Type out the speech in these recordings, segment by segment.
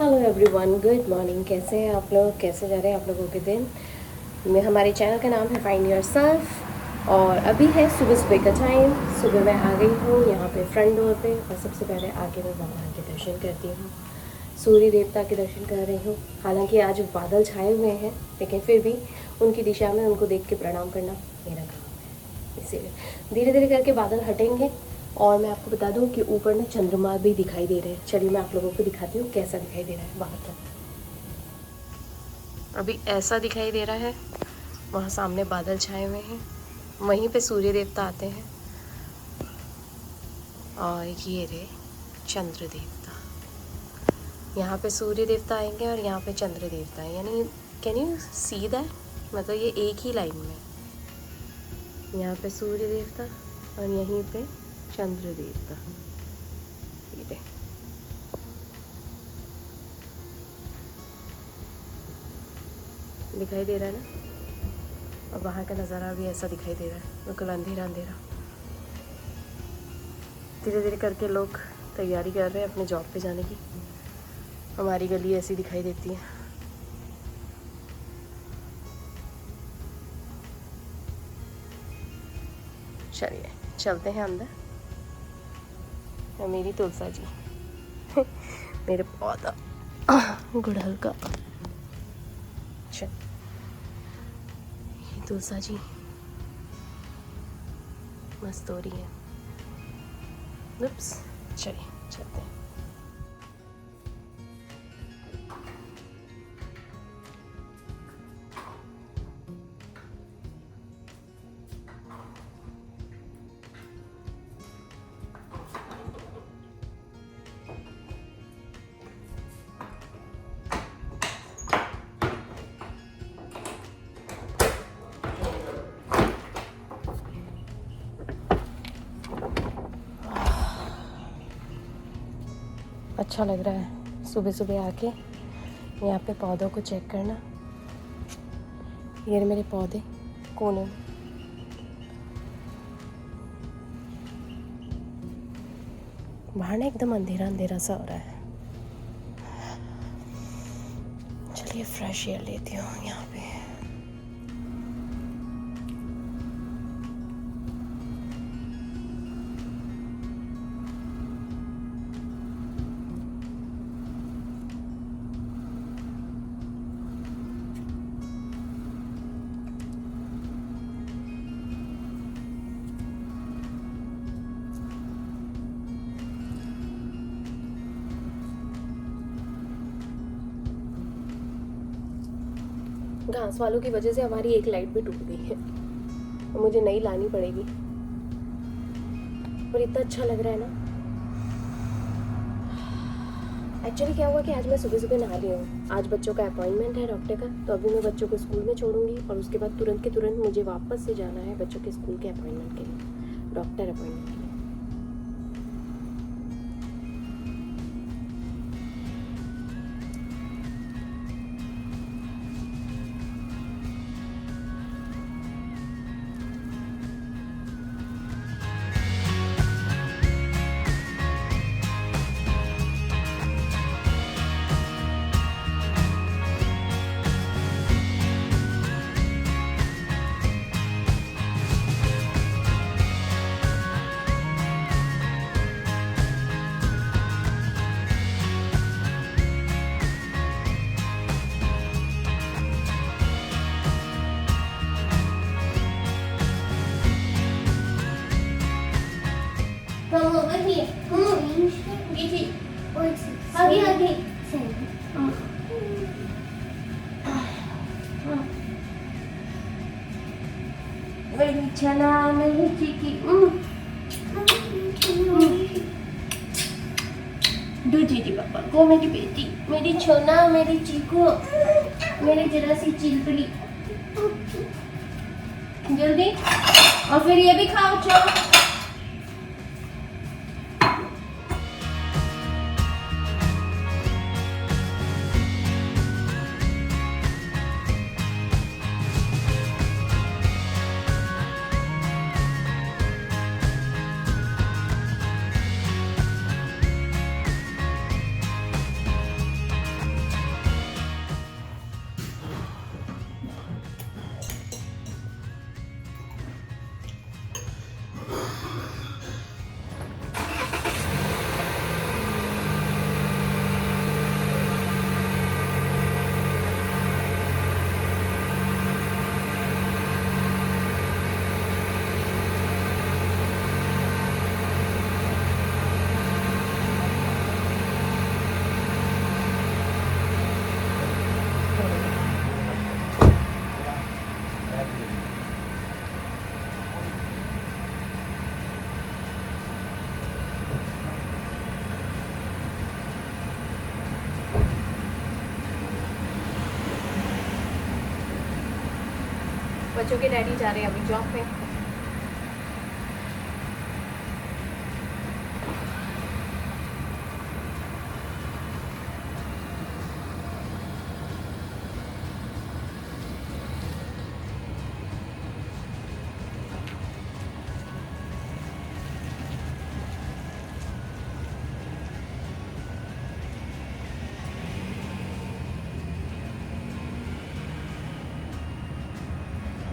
Hello everyone, good morning. कैसे हैं आप लोग? कैसे जा रहे हैं आप लोगों के दिन? हमारे चैनल का नाम है फाइंड योरसेल्फ और अभी है सुबह सुबह का टाइम। सुबह मैं आ गई हूँ यहाँ पे फ्रंट डोर पे और सबसे पहले आके मैं भगवान के दर्शन करती हूँ, सूर्य देवता के दर्शन कर रही हूँ। हालांकि आज बादल छाए हुए हैं लेकिन फिर भी उनकी दिशा में उनको देख के प्रणाम करना मेरा काम है। इसीलिए धीरे धीरे करके बादल हटेंगे और मैं आपको बता दूं कि ऊपर ना चंद्रमा भी दिखाई दे रहे हैं। चलिए मैं आप लोगों को दिखाती हूँ कैसा दिखाई दे रहा है बाहर तक। अभी ऐसा दिखाई दे रहा है, वहाँ सामने बादल छाए हुए हैं, वहीं पे सूर्य देवता आते हैं और ये रहे चंद्र देवता। यहाँ पे सूर्य देवता आएंगे और यहाँ पे चंद्र देवता है, यानी कैन यू सी दैट, मतलब ये एक ही लाइन में, यहाँ पे सूर्य देवता और यहीं पे चंद्र देवता। दिखाई दे रहा है ना। और बाहर का नज़ारा भी ऐसा दिखाई दे रहा है, बिल्कुल अंधेरा अंधेरा। धीरे धीरे करके लोग तैयारी कर रहे हैं अपने जॉब पे जाने की। हमारी गली ऐसी दिखाई देती है। चलिए चलते हैं अंदर। मेरी तुलसा जी मेरे पौधा गुड़हल का, चल तुलसा जी मस्त हो रही है। चलिए चलते हैं। अच्छा लग रहा है सुबह सुबह आके यहाँ पे पौधों को चेक करना। ये मेरे पौधे कोने में, बाहर ना एकदम अंधेरा अंधेरा सा हो रहा है। चलिए फ्रेश एयर लेती हूँ यहाँ पे। घास वालों की वजह से हमारी एक लाइट भी टूट गई है और मुझे नई लानी पड़ेगी। पर इतना अच्छा लग रहा है ना। एक्चुअली क्या हुआ कि आज मैं सुबह सुबह नहा रही हूँ। आज बच्चों का अपॉइंटमेंट है डॉक्टर का, तो अभी मैं बच्चों को स्कूल में छोड़ूंगी और उसके बाद तुरंत के तुरंत मुझे वापस से जाना है बच्चों के स्कूल के अपॉइंटमेंट के लिए, डॉक्टर अपॉइंटमेंट के लिए। Come over here. Come on. Get it. Huggy, huggy. मेरी छना मेरी चिकी दो दीदी पापा को, मेरी बेटी, मेरी छोना, मेरी चीकू, मेरी जरा सी चिलपली, जल्दी। और फिर ये भी खाओ, चलो। बच्चों के डैडी जा रहे हैं अभी जॉब पे।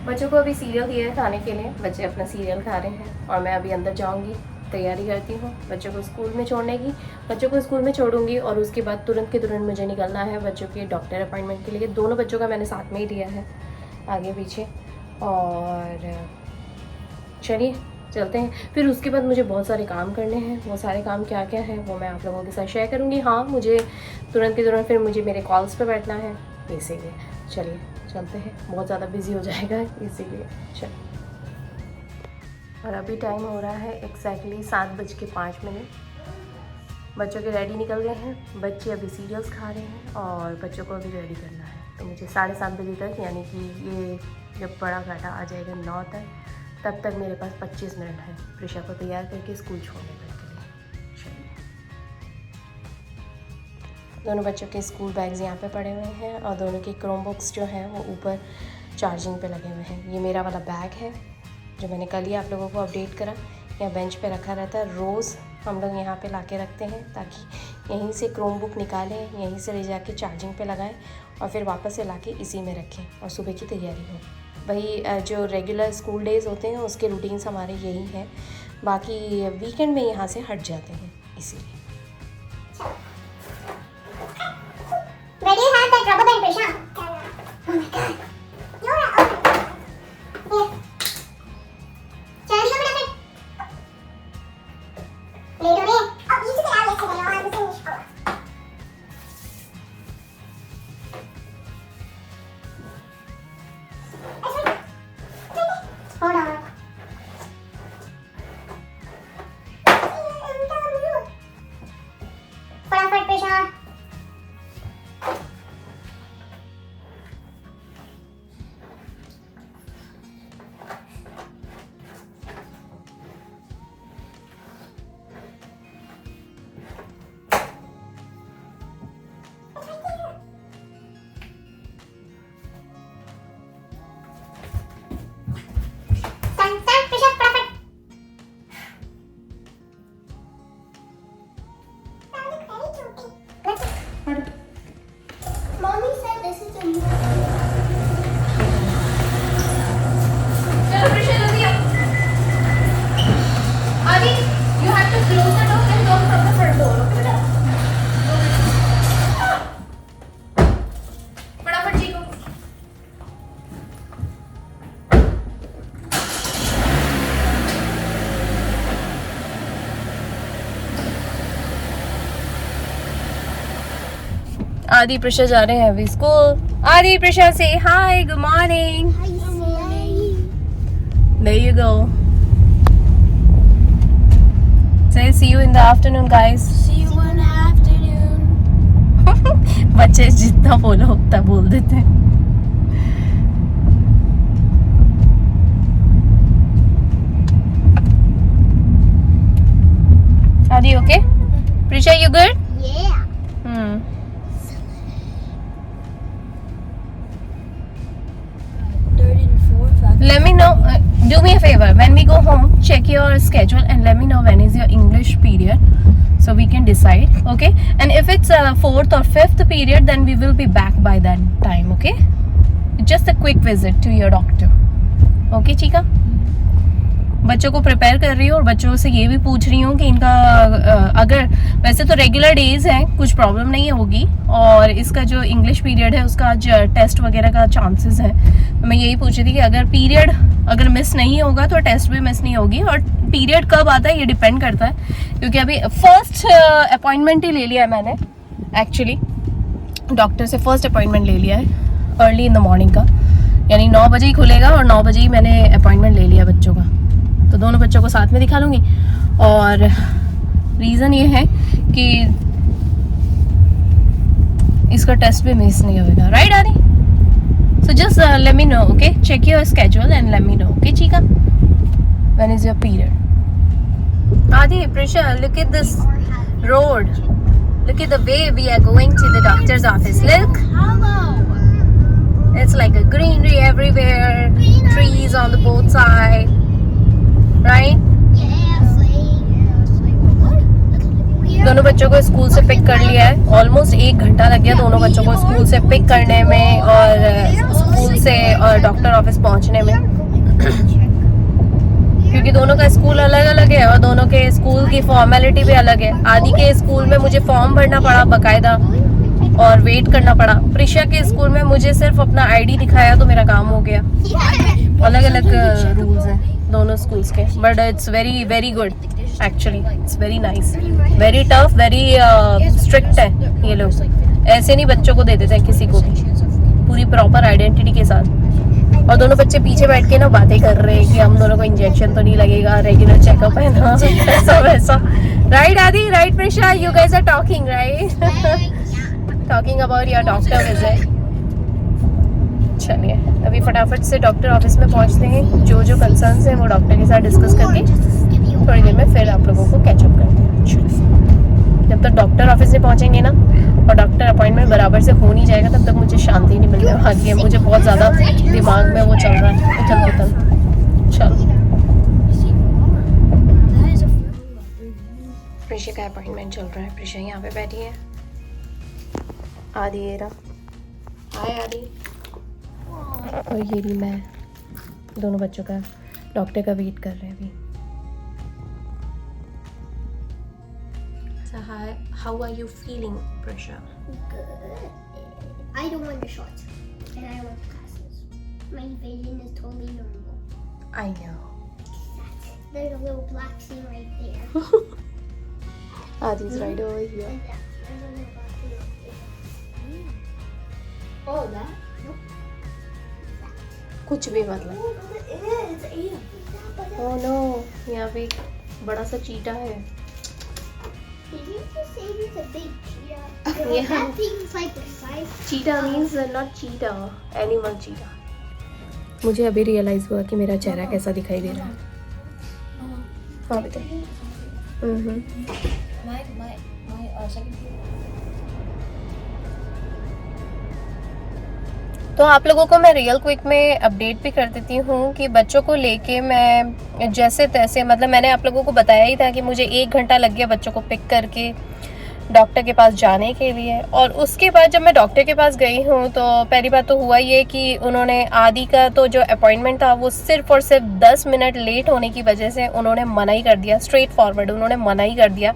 बच्चों को अभी सीरियल दिया है खाने के लिए, बच्चे अपना सीरियल खा रहे हैं और मैं अभी अंदर जाऊंगी, तैयारी करती हूँ बच्चों को स्कूल में छोड़ने की। बच्चों को स्कूल में छोड़ूंगी और उसके बाद तुरंत के तुरंत मुझे निकलना है बच्चों के डॉक्टर अपॉइंटमेंट के लिए। दोनों बच्चों का मैंने साथ में ही दिया है, आगे पीछे। और चलिए चलते हैं। फिर उसके बाद मुझे बहुत सारे काम करने हैं, वो सारे काम क्या क्या है वो मैं आप लोगों के साथ शेयर करूँगी। हाँ, मुझे तुरंत के तुरंत फिर मुझे मेरे कॉल्स पे बैठना है, इसीलिए चलिए चलते हैं। बहुत ज़्यादा बिजी हो जाएगा इसीलिए चलिए। और अभी टाइम हो रहा है एग्जैक्टली 7:05। बच्चों के रेडी निकल गए हैं, बच्चे अभी सीरियल्स खा रहे हैं और बच्चों को अभी रेडी करना है। तो मुझे 7:30 बजे तक, यानी कि ये जब बड़ा घाटा आ जाएगा 9 तक, तब तक मेरे पास 25 मिनट है प्रिशा को तैयार करके स्कूल छोड़ने तक के लिए। चलिए, दोनों बच्चों के स्कूल बैग्स यहाँ पे पड़े हुए हैं और दोनों के क्रोम बुक्स जो हैं वो ऊपर चार्जिंग पे लगे हुए हैं। ये मेरा वाला बैग है जो मैंने कल ही आप लोगों को अपडेट करा, यहाँ बेंच पे रखा रहता है। रोज़ हम लोग यहाँ पे लाके रखते हैं ताकि यहीं से क्रोम बुक निकालें, यहीं से ले जाके चार्जिंग पे लगाएं और फिर वापस से लाके इसी में रखें और सुबह की तैयारी हो। वही जो रेगुलर स्कूल डेज़ होते हैं उसके रूटीन्स हमारे यही हैं, बाकी वीकेंड में यहाँ से हट जाते हैं इसीलिए। Where do you have that rubber band, Prisha? Oh my god. You're here. चलो निकलो फटाफट। लेट हो रहे हैं। अब ये तो यार ऐसे करो, I'm finished. Hold on. फटाफट Prisha. Mommy said this is a new. चलो प्रिशा जल्दी आओ। आदि, you have to close the door and go from the front door, okay बेटा? फटाफट जी को। आदि प्रिशा जा रहे हैं अभी स्कूल। आदि प्रिशा से hi, good morning. There you go. Say see you in the afternoon, guys. See you in the afternoon. बच्चे जितना बोलो उतना बोल देते हैं। Are you okay? Prisha, you good? Yeah. Let me know. Do me a favor. When we go home, check your schedule and let me know when is your English period, so we can decide. Okay? And if it's 4th or 5th period, then we will be back by that time. Okay? Just a quick visit to your doctor. Okay, Chika? बच्चों को prepare कर रही हूँ और बच्चों से ये भी पूछ रही हूँ कि इनका अगर वैसे तो रेगुलर डेज हैं, कुछ प्रॉब्लम नहीं होगी, और इसका जो इंग्लिश पीरियड है उसका आज टेस्ट वगैरह का चांसेस है। तो मैं यही पूछ रही थी कि अगर पीरियड अगर मिस नहीं होगा तो टेस्ट भी मिस नहीं होगी, और पीरियड कब आता है ये डिपेंड करता है, क्योंकि अभी फर्स्ट अपॉइंटमेंट ही ले लिया है मैंने। एक्चुअली डॉक्टर से फर्स्ट अपॉइंटमेंट ले लिया है अर्ली इन द मॉर्निंग का, यानी 9 बजे ही खुलेगा और 9 बजे ही मैंने अपॉइंटमेंट ले लिया बच्चों का। तो दोनों बच्चों को साथ में दिखा लूँगी, और रीज़न ये है कि इसका टेस्ट भी मिस नहीं होगा। राइट आदि? So just let me know, okay? Check your schedule and let me know, okay, Chika? When is your period? Adi, Prisha, look at this road. Look at the way we are going to the doctor's office. Look. It's like a greenery everywhere. Trees on the both side. Right? दोनों बच्चों को school से pick कर लिया है. Almost 1 घंटा लग गया दोनों बच्चों को स्कूल से पिक करने में और स्कूल से और डॉक्टर ऑफिस पहुंचने में, क्योंकि दोनों का स्कूल अलग अलग है और दोनों के स्कूल की फॉर्मेलिटी भी अलग है. आदि के स्कूल में मुझे फॉर्म भरना पड़ा बाकायदा और वेट करना पड़ा. प्रिशा के स्कूल में मुझे सिर्फ अपना आईडी दिखाया तो मेरा काम हो गया. अलग अलग रूल्स हैं दोनों स्कूल्स के, but it's very very good actually. It's very nice, very tough, very strict है. ये लोग ऐसे नहीं बच्चों को दे देते हैं किसी को भी, पूरी प्रॉपर आइडेंटिटी के साथ. और दोनों बच्चे पीछे बैठ के ना बातें कर रहे हैं कि हम दोनों को इंजेक्शन तो नहीं लगेगा, रेगुलर चेकअप है ना, ऐसा वैसा. Right Adi, right Prisha, you guys are talking right, talking about your doctor visit. चलिए अभी फटाफट से डॉक्टर ऑफिस में पहुंचते हैं. जो जो कंसर्न्स हैं वो डॉक्टर के साथ डिस्कस करके थोड़ी देर में फिर आप लोगों को कैचअप करते हैं. जब तक डॉक्टर ऑफिस में पहुंचेंगे ना और डॉक्टर अपॉइंटमेंट बराबर से हो नहीं जाएगा तब तक मुझे शांति नहीं मिल रही है. मुझे बहुत ज़्यादा दिमाग में वो चल रहा है, उथल पुथल. चलो प्रिशा का अपॉइंटमेंट चल रहा है. प्रिशा यहाँ पे बैठी है. आदि ये रहा. हाय आदि. और ये भी मैं, दोनों बच्चों का डॉक्टर का वेट कर रहे हैं अभी. So how are you feeling, Prisha? Good. I don't want the shots. And I want the glasses. My vision is totally normal. I know. There's a little black scene right there. Adi's right over here. And there's a little black scene right there. Oh, that? Nope. कुछ भी मतलब. Oh, no, it is. It's a Oh no, यहाँ पे एक बड़ा सा चीटा है. Did you just say it's a big cheetah? Yeah. That thing's like the size. Cheetah means not cheetah, animal cheetah. मुझे अभी रियलाइज हुआ कि मेरा चेहरा कैसा दिखाई दे रहा है. हाँ बेटा. तो आप लोगों को मैं रियल क्विक में अपडेट भी कर देती हूँ कि बच्चों को लेके मैं जैसे तैसे, मतलब मैंने आप लोगों को बताया ही था कि मुझे 1 घंटा लग गया बच्चों को पिक करके डॉक्टर के पास जाने के लिए. और उसके बाद जब मैं डॉक्टर के पास गई हूँ तो पहली बात तो हुआ ये कि उन्होंने आदि का तो जो अपॉइंटमेंट था वो सिर्फ और सिर्फ 10 मिनट लेट होने की वजह से उन्होंने मना ही कर दिया. स्ट्रेट फॉरवर्ड उन्होंने मना ही कर दिया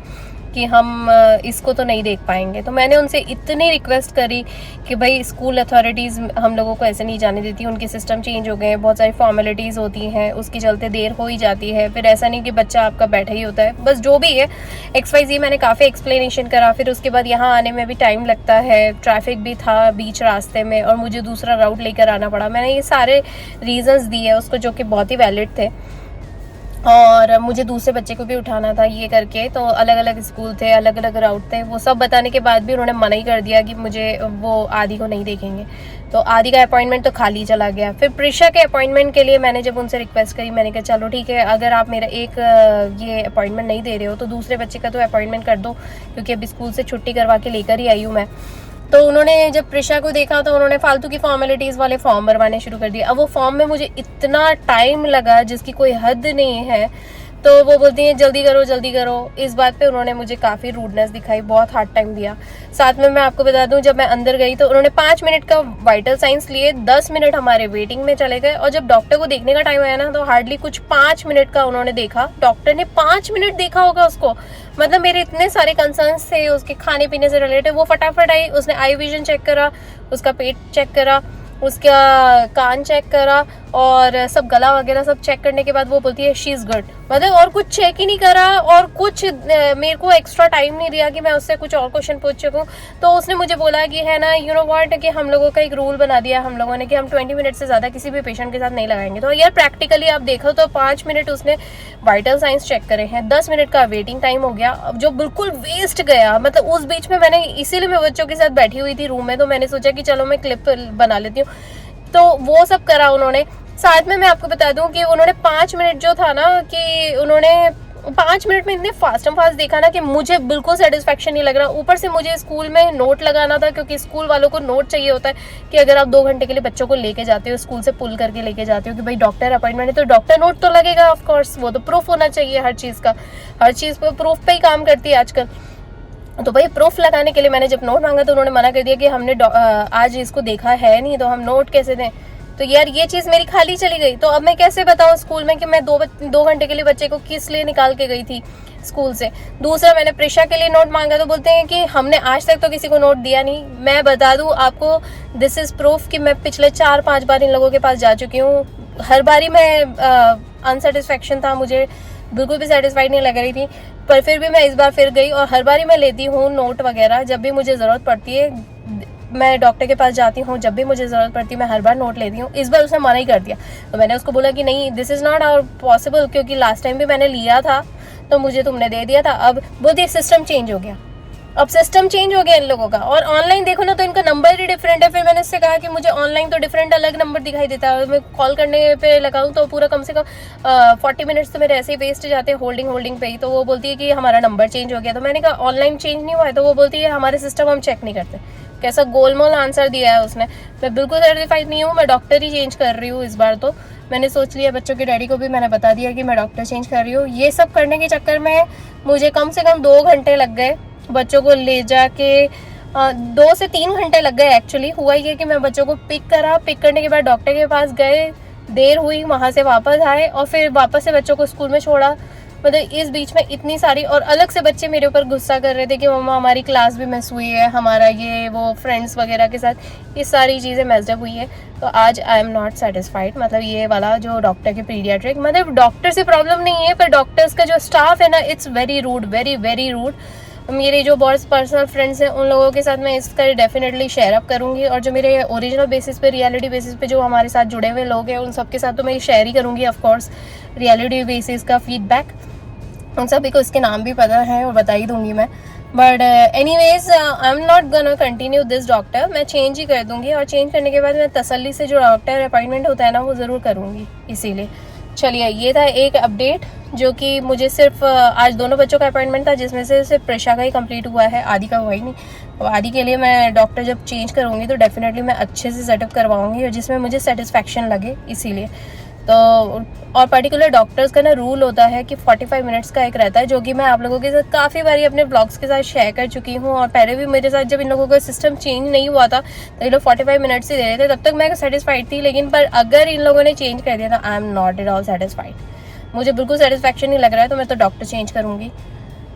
कि हम इसको तो नहीं देख पाएंगे. तो मैंने उनसे इतनी रिक्वेस्ट करी कि भाई स्कूल अथॉरिटीज़ हम लोगों को ऐसे नहीं जाने देती, उनके सिस्टम चेंज हो गए हैं, बहुत सारी फॉर्मेलिटीज़ होती हैं, उसके चलते देर हो ही जाती है. फिर ऐसा नहीं कि बच्चा आपका बैठा ही होता है, बस जो भी है XYZ मैंने काफ़ी एक्सप्लेनेशन करा. फिर उसके बाद यहाँ आने में भी टाइम लगता है, ट्रैफिक भी था बीच रास्ते में और मुझे दूसरा राउट लेकर आना पड़ा. मैंने ये सारे रीजंस दिए उसको जो कि बहुत ही वैलिड थे. और मुझे दूसरे बच्चे को भी उठाना था ये करके, तो अलग अलग स्कूल थे, अलग अलग राउट थे. वो सब बताने के बाद भी उन्होंने मना ही कर दिया कि मुझे वो आदि को नहीं देखेंगे. तो आदि का अपॉइंटमेंट तो खाली चला गया. फिर प्रिशा के अपॉइंटमेंट के लिए मैंने जब उनसे रिक्वेस्ट करी, मैंने कहा चलो ठीक है, अगर आप मेरा एक ये अपॉइंटमेंट नहीं दे रहे हो तो दूसरे बच्चे का तो अपॉइंटमेंट कर दो, क्योंकि अभी स्कूल से छुट्टी करवा के लेकर ही आई हूँ मैं. तो उन्होंने जब प्रिशा को देखा तो उन्होंने फालतू की फॉर्मेलिटीज़ वाले फॉर्म भरवाने शुरू कर दिए. अब वो फॉर्म में मुझे इतना टाइम लगा जिसकी कोई हद नहीं है. तो वो बोलती हैं जल्दी करो जल्दी करो. इस बात पे उन्होंने मुझे काफ़ी रूडनेस दिखाई, बहुत हार्ड टाइम दिया. साथ में मैं आपको बता दूं, जब मैं अंदर गई तो उन्होंने 5 मिनट का वाइटल साइंस लिए, 10 मिनट हमारे वेटिंग में चले गए. और जब डॉक्टर को देखने का टाइम आया ना तो हार्डली कुछ 5 मिनट का उन्होंने देखा. डॉक्टर ने 5 मिनट देखा होगा उसको. मतलब मेरे इतने सारे कंसर्न्स थे उसके खाने पीने से रिलेटेड. वो फटाफट आई, उसने आई विजन चेक करा, उसका पेट चेक करा, उसका कान चेक करा और सब गला वगैरह सब चेक करने के बाद वो बोलती है शी इज़ गुड. मतलब और कुछ चेक ही नहीं करा और कुछ मेरे को एक्स्ट्रा टाइम नहीं दिया कि मैं उससे कुछ और क्वेश्चन पूछ सकूं. तो उसने मुझे बोला कि है ना, यू नो व्हाट, कि हम लोगों का एक रूल बना दिया हम लोगों ने कि हम 20 मिनट से ज़्यादा किसी भी पेशेंट के साथ नहीं लगाएंगे. तो यार प्रैक्टिकली आप देखो तो 5 मिनट उसने वाइटल साइंस चेक करे हैं, 10 मिनट का वेटिंग टाइम हो गया जो बिल्कुल वेस्ट गया. मतलब उस बीच में मैंने, इसीलिए मैं बच्चों के साथ बैठी हुई थी रूम में, तो मैंने सोचा कि चलो मैं क्लिप बना लेती हूँ तो वो सब करा उन्होंने। साथ में मैं आपको बता दूं कि उन्होंने 5 मिनट जो था ना, कि उन्होंने 5 मिनट में इतने फास्ट देखा ना कि मुझे बिल्कुल सेटिस्फेक्शन नहीं लग रहा। ऊपर से मुझे स्कूल में नोट लगाना था, क्योंकि स्कूल वालों को नोट चाहिए होता है कि अगर आप 2 घंटे के लिए बच्चों को लेके जाते हो, स्कूल से पुल करके लेके जाते हो कि भाई डॉक्टर अपॉइंटमेंट है, तो डॉक्टर नोट तो लगेगा ऑफ कोर्स, वो तो प्रूफ होना चाहिए हर चीज़ का। हर चीज़ पर प्रूफ पे ही काम करती है आजकल। तो भाई प्रूफ लगाने के लिए मैंने जब नोट मांगा तो उन्होंने मना कर दिया कि हमने आज इसको देखा है नहीं, तो हम नोट कैसे दें। तो यार ये चीज़ मेरी खाली चली गई। तो अब मैं कैसे बताऊं स्कूल में कि मैं 2 घंटे के लिए बच्चे को किस लिए निकाल के गई थी स्कूल से। दूसरा, मैंने प्रिशा के लिए नोट मांगा तो बोलते हैं कि हमने आज तक तो किसी को नोट दिया नहीं। मैं बता दूं आपको, दिस इज़ प्रूफ कि मैं पिछले 4-5 बार इन लोगों के पास जा चुकी हूँ। हर बारी मैं अनसेटिस्फेक्शन था, मुझे बिल्कुल भी सेटिस्फाइड नहीं लग रही थी, पर फिर भी मैं इस बार फिर गई और हर बारी मैं लेती हूँ नोट वगैरह। जब भी मुझे ज़रूरत पड़ती है मैं डॉक्टर के पास जाती हूँ, जब भी मुझे ज़रूरत पड़ती है मैं हर बार नोट लेती हूँ। इस बार उसने मना ही कर दिया। तो मैंने उसको बोला कि नहीं, this is not our possible, क्योंकि लास्ट टाइम भी मैंने लिया था तो मुझे तुमने दे दिया था। अब बोलती है सिस्टम चेंज हो गया। अब सिस्टम चेंज हो गया इन लोगों का, और ऑनलाइन देखो ना तो इनका नंबर ही डिफरेंट है। फिर मैंने इससे कहा कि मुझे ऑनलाइन तो डिफरेंट अलग नंबर दिखाई देता है, मैं कॉल करने पे लगाऊं तो पूरा कम से कम 40 मिनट्स तो मेरे ऐसे ही वेस्ट जाते हैं होल्डिंग पे ही। तो वो बोलती है कि हमारा नंबर चेंज हो गया। तो मैंने कहा ऑनलाइन चेंज नहीं हुआ है, तो वो बोलती है हमारे सिस्टम हम चेक नहीं करते। कैसा गोलमोल आंसर दिया है उसने। मैं बिल्कुल सेटिस्फाइड नहीं हूँ, मैं डॉक्टर ही चेंज कर रही हूँ इस बार। तो मैंने सोच लिया, बच्चों के डैडी को भी मैंने बता दिया कि मैं डॉक्टर चेंज कर रही हूँ। ये सब करने के चक्कर में मुझे कम से कम 2 घंटे लग गए बच्चों को ले जाके। 2 से 3 घंटे लग गए एक्चुअली। हुआ ये कि मैं बच्चों को पिक करा, पिक करने के बाद डॉक्टर के पास गए, देर हुई, वहाँ से वापस आए और फिर वापस से बच्चों को स्कूल में छोड़ा। मतलब इस बीच में इतनी सारी, और अलग से बच्चे मेरे ऊपर गुस्सा कर रहे थे कि मम्मा हमारी क्लास भी मिस हुई है, हमारा ये वो फ्रेंड्स वगैरह के साथ ये सारी चीज़ें मेस्ड हुई है। तो आज आई एम नॉट सेटिस्फाइड। मतलब ये वाला जो डॉक्टर के पीडियाट्रिक, मतलब डॉक्टर से प्रॉब्लम नहीं है, पर डॉक्टर्स का जो स्टाफ है ना, it's very rude, very very rude. मेरे जो बहुत पर्सनल फ्रेंड्स हैं उन लोगों के साथ मैं इसका डेफिनेटली शेयर अप करूँगी, और जो मेरे ओरिजिनल बेसिस पे, रियलिटी बेसिस पे जो हमारे साथ जुड़े हुए लोग हैं उन सब के साथ तो मैं शेयर ही करूँगी ऑफ कोर्स, रियलिटी बेसिस का फीडबैक। उन सभी को इसके नाम भी पता है और बता ही दूंगी मैं। But anyways I am not gonna continue this doctor. मैं चेंज ही कर दूंगी, और चेंज करने के बाद मैं तसल्ली से जो डॉक्टर अपॉइंटमेंट होता है ना वो ज़रूर करूँगी। इसीलिए चलिए, ये था एक अपडेट जो कि मुझे सिर्फ आज दोनों बच्चों का अपॉइंटमेंट था, जिसमें से सिर्फ प्रिशा का ही कंप्लीट हुआ है, आदि का हुआ ही नहीं। और आदि के लिए मैं डॉक्टर जब चेंज करूँगी तो डेफिनेटली मैं अच्छे से सेटअप करवाऊँगी और जिसमें मुझे सेटिस्फैक्शन लगे। इसीलिए तो, और पर्टिकुलर डॉक्टर्स का ना रूल होता है कि 45 मिनट्स का एक रहता है, जो कि मैं आप लोगों के साथ काफ़ी बारी अपने ब्लॉग्स के साथ शेयर कर चुकी हूँ। और पहले भी मेरे साथ जब इन लोगों का सिस्टम चेंज नहीं हुआ था तो ये लोग 45 मिनट्स ही दे रहे थे, तब तक मैं सेटिस्फाइड थी। लेकिन पर अगर इन लोगों ने चेंज कर दिया तो I am not at all satisfied. मुझे बिल्कुल सेटिस्फैक्शन नहीं लग रहा है, तो मैं तो डॉक्टर चेंज करूँगी।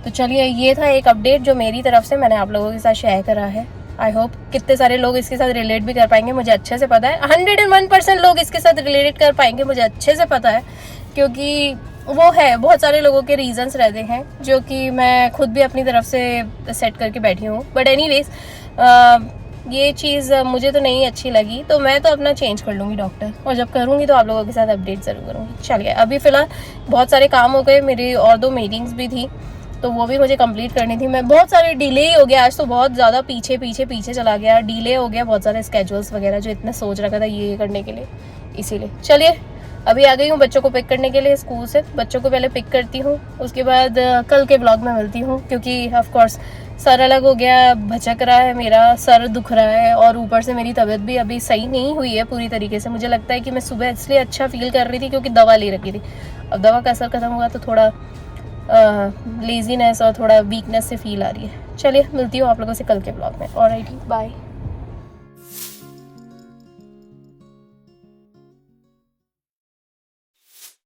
तो चलिए, ये था एक अपडेट जो मेरी तरफ से मैंने आप लोगों के साथ शेयर करा है। आई होप कितने सारे लोग इसके साथ रिलेट भी कर पाएंगे, मुझे अच्छे से पता है। 101% लोग इसके साथ रिलेट कर पाएंगे, मुझे अच्छे से पता है, क्योंकि वो है, बहुत सारे लोगों के रीजंस रहते हैं जो कि मैं खुद भी अपनी तरफ से सेट करके बैठी हूँ। बट एनीवेज ये चीज़ मुझे तो नहीं अच्छी लगी, तो मैं तो अपना चेंज कर लूँगी डॉक्टर, और जब करूँगी तो आप लोगों के साथ अपडेट ज़रूर करूँगी। चलिए, अभी फ़िलहाल बहुत सारे काम हो गए, मेरी और 2 मीटिंग्स भी थी तो वो भी मुझे कंप्लीट करनी थी। मैं बहुत सारे डिले ही हो गया आज, तो बहुत ज़्यादा पीछे चला गया, डिले हो गया बहुत सारे स्केड्यूल्स वगैरह जो इतना सोच रखा था ये करने के लिए। इसीलिए चलिए, अभी आ गई हूँ बच्चों को पिक करने के लिए स्कूल से। बच्चों को पहले पिक करती हूँ, उसके बाद कल के ब्लॉग में मिलती हूँ, क्योंकि ऑफ कोर्स सर अलग हो गया, भचक रहा है, मेरा सर दुख रहा है, और ऊपर से मेरी तबीयत भी अभी सही नहीं हुई है पूरी तरीके से। मुझे लगता है कि मैं सुबह इसलिए अच्छा फील कर रही थी क्योंकि दवा ले रखी थी। अब दवा का असर खत्म हुआ तो थोड़ा लेजीनेस और थोड़ा वीकनेस से फील आ रही है। चलिए, मिलती हूँ आप लोगों से कल के ब्लॉग में। Alright, bye.